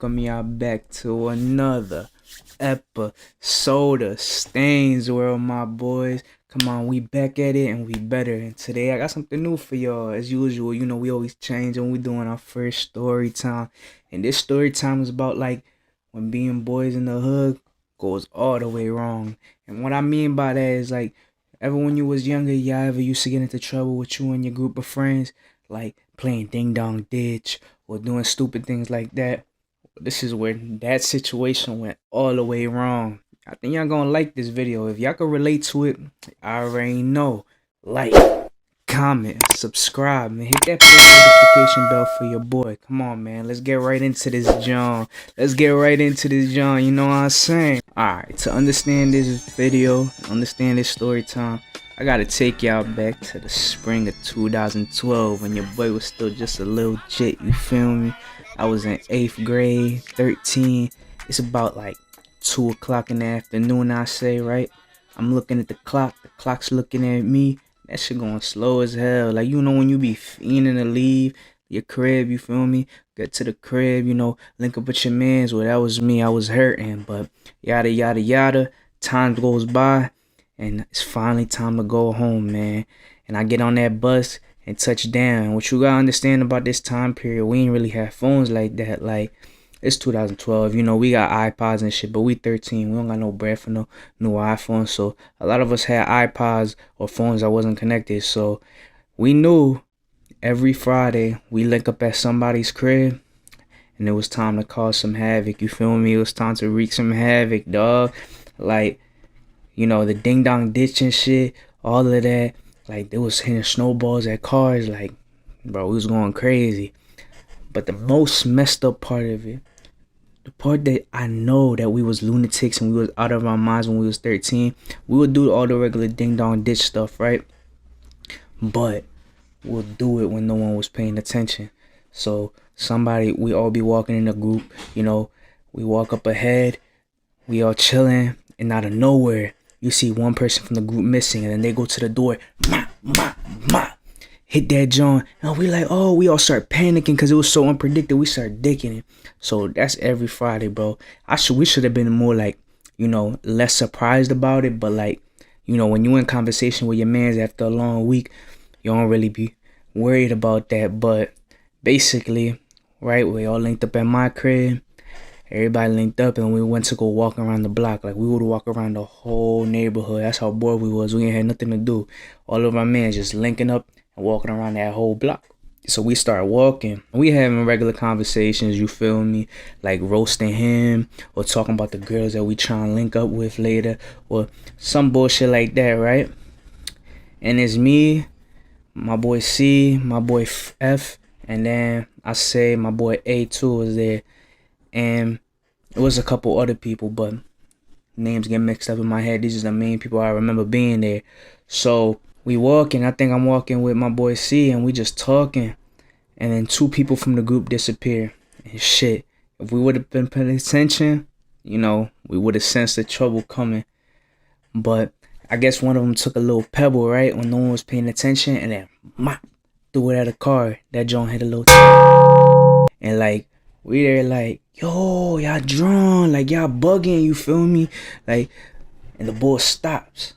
welcome y'all back to another episode of Stains World, my boys. Come on, we back at it and we better. And today I got something new for y'all. As usual, you know, we always change and we doing our first story time. And this story time is about like when being boys in the hood goes all the way wrong. And what I mean by that is like, ever when you was younger, y'all ever used to get into trouble with you and your group of friends, like playing ding dong ditch or doing stupid things like that? This is where that situation went all the way wrong. I think y'all gonna like this video. If y'all can relate to it, I already know. Like, comment, subscribe, and hit that post notification bell for your boy. Come on, man. Let's get right into this John. You know what I'm saying? Alright, to understand this video, understand this story time, I gotta take y'all back to the spring of 2012 when your boy was still just a little jit, you feel me? I was in 8th grade, 13. It's about like 2 o'clock in the afternoon, I say, right? I'm looking at the clock's looking at me. That shit going slow as hell. Like, you know, when you be fiending to leave your crib, you feel me? Get to the crib, you know, link up with your mans. Well, that was me. I was hurting, but yada, yada, yada. Time goes by, and it's finally time to go home, man. And I get on that bus and touch down. What you gotta understand about this time period, we ain't really have phones like that. Like, it's 2012, you know, we got iPods and shit, but we 13. We don't got no bread for no new iPhones. So a lot of us had iPods or phones that wasn't connected. So we knew every Friday we link up at somebody's crib and it was time to cause some havoc. You feel me? It was time to wreak some havoc, dog. Like, you know, the ding dong ditch and shit, all of that. Like, they was hitting snowballs at cars. Like, bro, we was going crazy. But the most messed up part of it, the part that I know that we was lunatics and we was out of our minds when we was 13, we would do all the regular ding dong ditch stuff, right? But we'll do it when no one was paying attention. So we all be walking in a group, you know, we walk up ahead, we all chilling, and out of nowhere, you see one person from the group missing, and then they go to the door, hit that joint, and we like, oh, we all start panicking because it was so unpredictable. We start dicking it. So that's every Friday, bro. We should have been more like, you know, less surprised about it, but like, you know, when you in conversation with your mans after a long week, you don't really be worried about that. But basically, right, we all linked up at my crib. Everybody linked up and we went to go walk around the block. Like, we would walk around the whole neighborhood. That's how bored we was. We ain't had nothing to do. All of our men just linking up and walking around that whole block. So we started walking. We having regular conversations, you feel me? Like roasting him or talking about the girls that we trying to link up with later or some bullshit like that, right? And it's me, my boy C, my boy F, and then I say my boy A too was there. And it was a couple other people, but names get mixed up in my head. These are the main people I remember being there. So we walking. I think I'm walking with my boy C, and we just talking. And then 2 people from the group disappear. And shit, if we would have been paying attention, you know, we would have sensed the trouble coming. But I guess one of them took a little pebble, right, when no one was paying attention, and then threw it at a car. That joint hit a little and like, we there like, yo, y'all drawn, like y'all bugging, you feel me? Like, and the bull stops.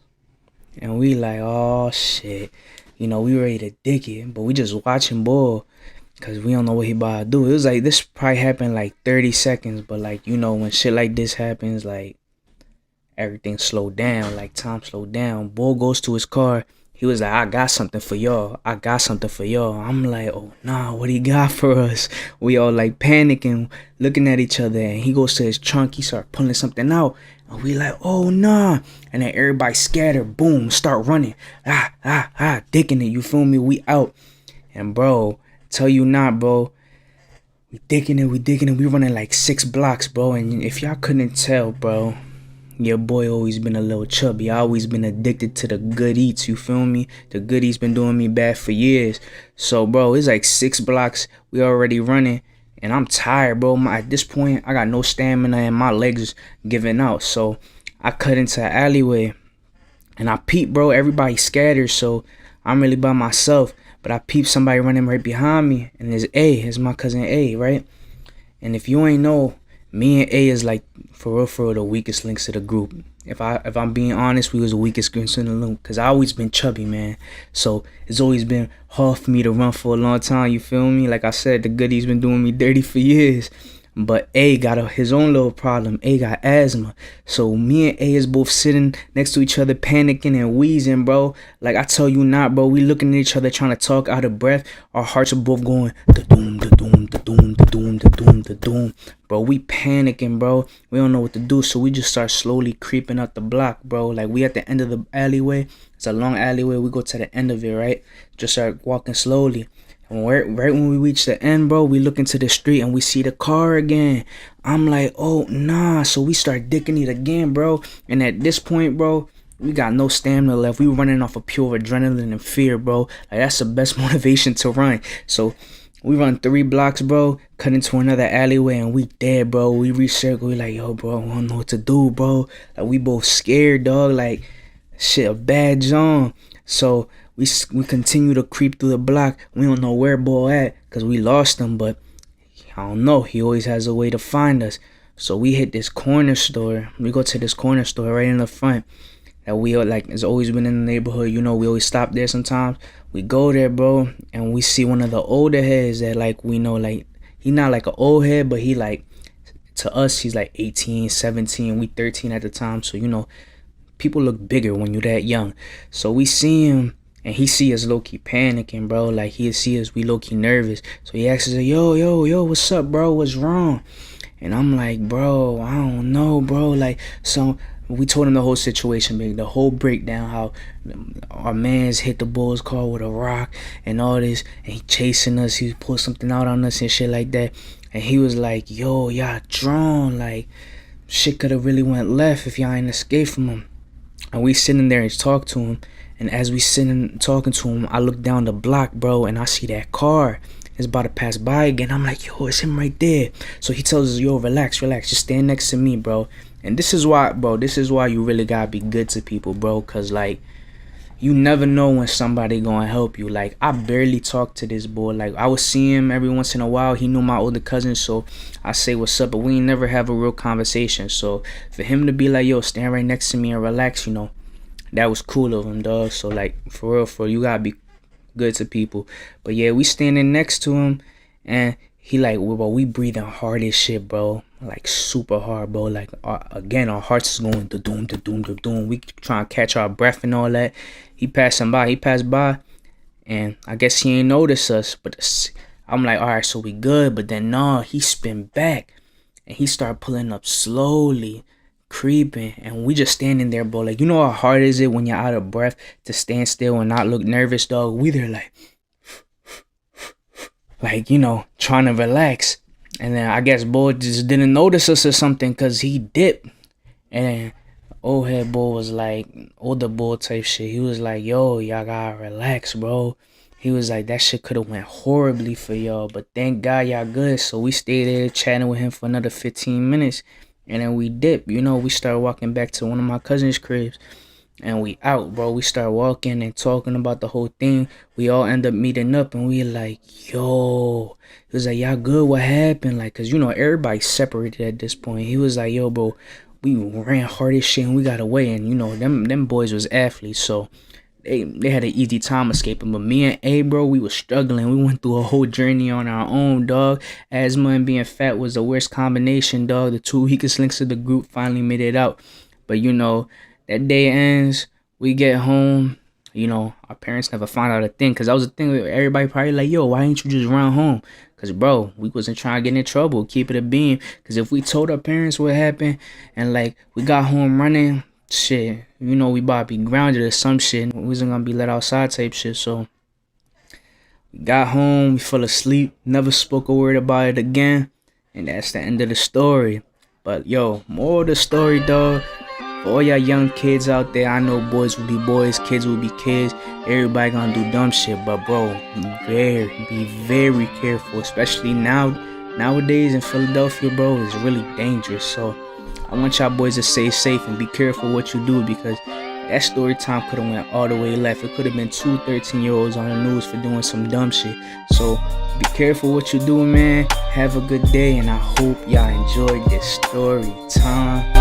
And we like, oh shit. You know, we ready to dick it, but we just watching bull because we don't know what he about to do. It was like, this probably happened like 30 seconds, but like, you know, when shit like this happens, like, everything slowed down, like time slowed down. Bull goes to his car. He was like, I got something for y'all. I'm like, oh, nah, what he got for us? We all like panicking, looking at each other. And he goes to his trunk. He start pulling something out. And we like, oh, nah. And then everybody scattered. Boom, start running. Dicking it. You feel me? We out. And bro, tell you not, bro. We dicking it. We running like 6 blocks, bro. And if y'all couldn't tell, bro, your boy always been a little chubby. I always been addicted to the good eats, you feel me? The good eats been doing me bad for years. So, bro, it's like 6 blocks. We already running. And I'm tired, bro. At this point, I got no stamina and my legs giving out. So, I cut into an alleyway. And I peep, bro. Everybody scattered. So, I'm really by myself. But I peep somebody running right behind me. And it's my cousin A, right? And if you ain't know, me and A is like for real the weakest links to the group. If I'm being honest, we was the weakest links in the loop. Cause I always been chubby, man. So it's always been hard for me to run for a long time. You feel me? Like I said, the goodie's been doing me dirty for years. But A got his own little problem. A got asthma. So me and A is both sitting next to each other, panicking and wheezing, bro. Like I tell you not, bro. We looking at each other trying to talk out of breath. Our hearts are both going da doom, da doom, da doom, da doom, da doom, da doom. Bro, we panicking, bro. We don't know what to do. So we just start slowly creeping up the block, bro. Like we at the end of the alleyway. It's a long alleyway. We go to the end of it, right? Just start walking slowly. And right when we reach the end, bro, we look into the street and we see the car again. I'm like, oh, nah. So we start dicking it again, bro. And at this point, bro, we got no stamina left. We running off of pure adrenaline and fear, bro. Like, that's the best motivation to run. So we run 3 blocks, bro, cut into another alleyway, and we dead, bro. We recircle. We like, yo, bro, I don't know what to do, bro. Like, we both scared, dog. Like, shit, a bad zone. So we continue to creep through the block. We don't know where boy at because we lost him, but I don't know. He always has a way to find us. So we hit this corner store. We go to this corner store right in the front that we like. It's always been in the neighborhood. You know, we always stop there sometimes. We go there, bro, and we see one of the older heads that like we know, like he not like an old head, but he like to us he's like 18, 17. We 13 at the time, so you know people look bigger when you're that young. So we see him. And he see us low-key panicking, bro. Like, he see us, we low-key nervous. So he asks us, yo, what's up, bro? What's wrong? And I'm like, bro, I don't know, bro. Like, so we told him the whole situation, big, the whole breakdown, how our man's hit the boy's car with a rock and all this. And he chasing us. He pulled something out on us and shit like that. And he was like, yo, y'all drawn. Like, shit could have really went left if y'all ain't escaped from him. And we sitting there and talk to him. And as we sitting talking to him, I look down the block, bro, and I see that car. It's about to pass by again. I'm like, yo, it's him right there. So he tells us, yo, relax. Just stand next to me, bro. And this is why, bro, you really gotta be good to people, bro. Cause like, you never know when somebody gonna help you. Like, I barely talk to this boy. Like, I would see him every once in a while. He knew my older cousin, so I say what's up, but we ain't never have a real conversation. So for him to be like, yo, stand right next to me and relax, you know, that was cool of him, dog. So like, for real, you gotta be good to people. But yeah, we standing next to him, and he like, well, bro, we breathing hard as shit, bro. Like super hard, bro. Like again, our hearts is going to doom, to doom, to doom. We trying to catch our breath and all that. He passed by, and I guess he ain't notice us. But I'm like, all right, so we good. But then no, he spin back, and he started pulling up slowly, creeping, and we just standing there, bro. Like, you know how hard is it when you're out of breath to stand still and not look nervous, dog? We there like, you know, trying to relax. And then I guess boy just didn't notice us or something, cause he dipped. And then old head boy was like, older boy type shit, he was like, yo, y'all gotta relax, bro. He was like, that shit could have went horribly for y'all, but thank God y'all good. So we stayed there chatting with him for another 15 minutes. And then we dip, you know, we started walking back to one of my cousin's cribs. And we out, bro. We start walking and talking about the whole thing. We all end up meeting up, and we like, yo. He was like, y'all good? What happened? Like, cause you know, everybody's separated at this point. He was like, yo, bro, we ran hard as shit and we got away. And you know, them boys was athletes, so they had an easy time escaping. But me and A, bro, we was struggling. We went through a whole journey on our own, dog. Asthma and being fat was the worst combination, dog. The two weakest links of the group finally made it out. But you know, that day ends, we get home, you know, our parents never find out a thing. Because that was the thing where everybody probably like, yo, why ain't you just run home? Because, bro, we wasn't trying to get in trouble, keep it a beam. Because if we told our parents what happened and, like, we got home running, shit, you know, we about to be grounded or some shit. We wasn't going to be let outside type shit. So we got home, we fell asleep, never spoke a word about it again. And that's the end of the story. But, yo, more of the story, dog. For all y'all young kids out there, I know boys will be boys, kids will be kids. Everybody gonna do dumb shit, but bro, be very careful, especially nowadays in Philadelphia, bro. It's really dangerous. So I want y'all boys to stay safe and be careful what you do, because that story time could have went all the way left. It could have been two 13-year-olds on the news for doing some dumb shit. So be careful what you're doing, man. Have a good day, and I hope y'all enjoyed this story time.